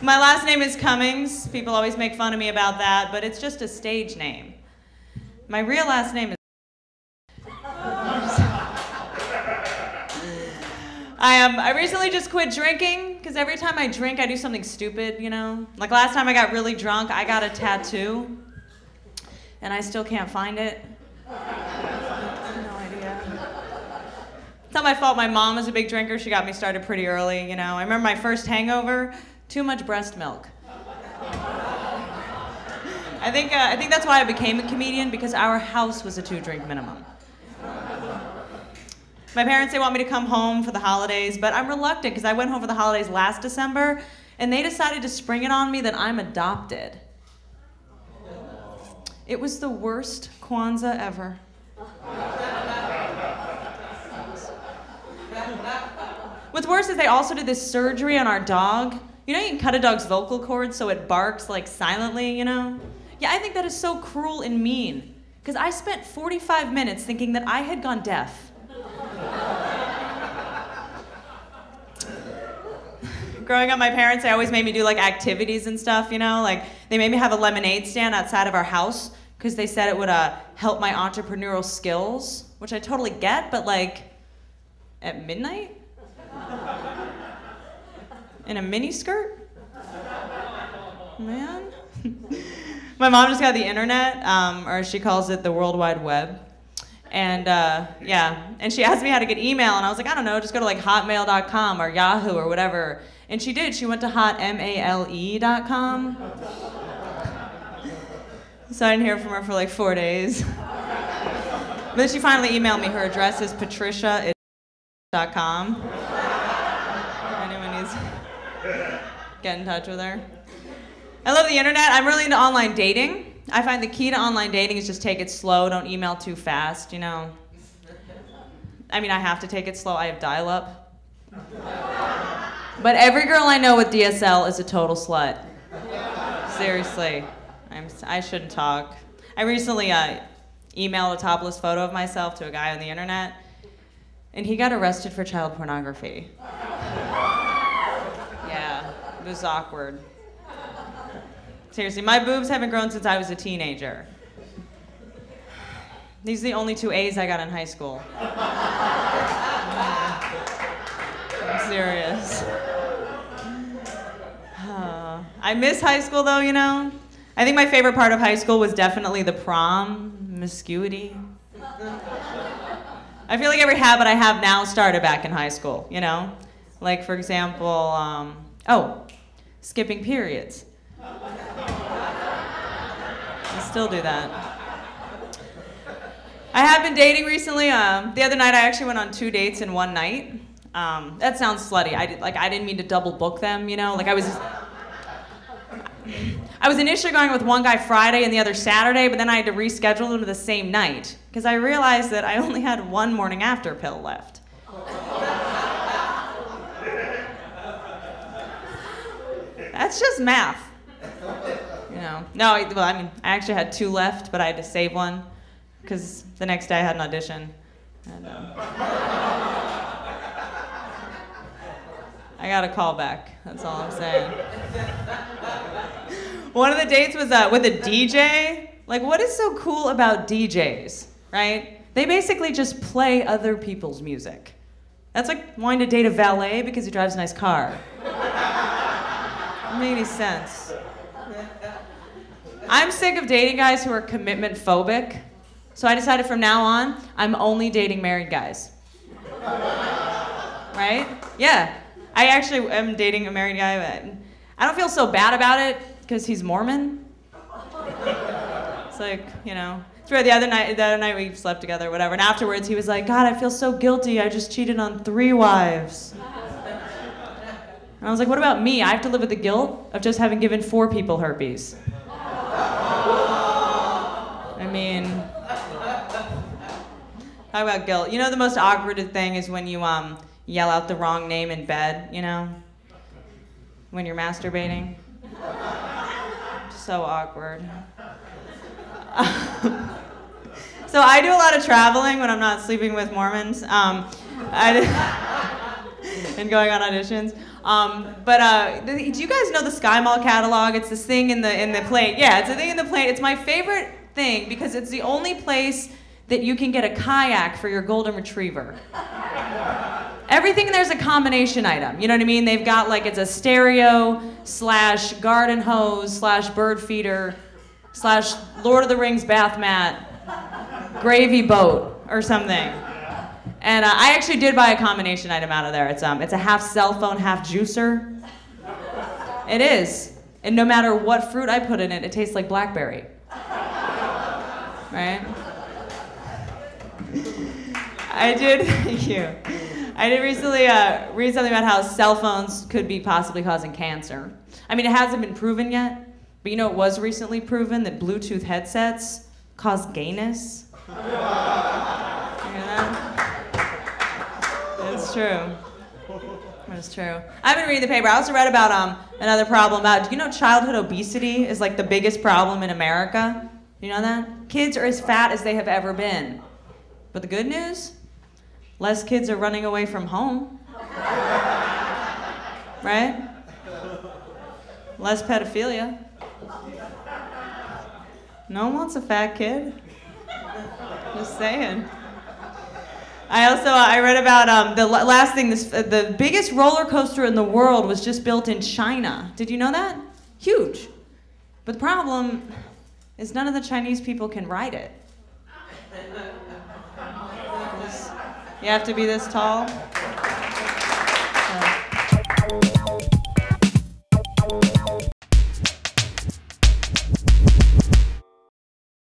My last name is Cummings. People always make fun of me about that, but it's just a stage name. My real last name is I recently just quit drinking, because every time I drink, I do something stupid, you know? Like last time I got really drunk, I got a tattoo, and I still can't find it. No idea. It's not my fault. My mom was a big drinker. She got me started pretty early, you know? I remember my first hangover, too much breast milk. I think that's why I became a comedian, because our house was a 2-drink minimum. My parents, they want me to come home for the holidays, but I'm reluctant because I went home for the holidays last December, and they decided to spring it on me that I'm adopted. It was the worst Kwanzaa ever. What's worse is they also did this surgery on our dog. You know, you can cut a dog's vocal cords so it barks like silently, you know? Yeah, I think that is so cruel and mean, because I spent 45 minutes thinking that I had gone deaf. Growing up, my parents, they always made me do like activities and stuff, you know? Like, they made me have a lemonade stand outside of our house because they said it would help my entrepreneurial skills, which I totally get, but like, at midnight? In a mini skirt? Man. My mom just got the internet, or she calls it the World Wide Web. And yeah, and she asked me how to get email, and I was like, I don't know, just go to like hotmail.com or Yahoo or whatever. And she did. She went to hotmale.com. So I didn't hear from her for like 4 days. But then she finally emailed me. Her address is patricia@com. Anyone needs to get in touch with her. I love the internet. I'm really into online dating. I find the key to online dating is just take it slow, don't email too fast, you know. I mean, I have to take it slow. I have dial-up. But every girl I know with DSL is a total slut. Seriously. I shouldn't talk. I recently emailed a topless photo of myself to a guy on the internet, and he got arrested for child pornography. Yeah, it was awkward. Seriously, my boobs haven't grown since I was a teenager. These are the only 2 A's I got in high school. I'm serious. I miss high school though, you know? I think my favorite part of high school was definitely the prom, promiscuity. I feel like every habit I have now started back in high school, you know? Like, for example, skipping periods. I still do that. I have been dating recently. The other night I actually went on 2 dates in one night. That sounds slutty. I didn't mean to double book them, you know? Like I was initially going with one guy Friday and the other Saturday, but then I had to reschedule them to the same night because I realized that I only had one morning after pill left. That's just math. You know, no, well, I mean, I actually had 2 left, but I had to save one because the next day I had an audition. And, I got a call back, that's all I'm saying. One of the dates was with a DJ. Like, what is so cool about DJs, right? They basically just play other people's music. That's like wanting to date a valet because he drives a nice car. Doesn't make any sense. I'm sick of dating guys who are commitment phobic, so I decided from now on, I'm only dating married guys. Right? Yeah. I actually am dating a married guy, but I don't feel so bad about it because he's Mormon. It's like, you know. It's right, the other night we slept together, whatever, and afterwards he was like, God, I feel so guilty, I just cheated on 3 wives. And I was like, what about me? I have to live with the guilt of just having given 4 people herpes. I mean, talk about guilt. You know the most awkward thing is when you yell out the wrong name in bed, you know? When you're masturbating. So awkward. So I do a lot of traveling when I'm not sleeping with Mormons. and going on auditions. Do you guys know the Sky Mall catalog? It's this thing in the plate. Yeah, it's a thing in the plate. It's my favorite thing because it's the only place that you can get a kayak for your golden retriever. Everything there's a combination item. You know what I mean? They've got like it's a stereo / garden hose / bird feeder / Lord of the Rings bath mat, gravy boat or something. And I actually did buy a combination item out of there. It's a half cell phone, half juicer. It is. And no matter what fruit I put in it, it tastes like blackberry. Right? Thank you. I did recently read something about how cell phones could be possibly causing cancer. I mean, it hasn't been proven yet, but you know it was recently proven that Bluetooth headsets cause gayness. You hear that? It's true. It's true. I've been reading the paper. I also read about another problem. Do you know childhood obesity is like the biggest problem in America? Do you know that? Kids are as fat as they have ever been. But the good news? Less kids are running away from home. Right? Less pedophilia. No one wants a fat kid. Just saying. I read about the last thing, the biggest roller coaster in the world was just built in China. Did you know that? Huge. But the problem is none of the Chinese people can ride it. You have to be this tall. So.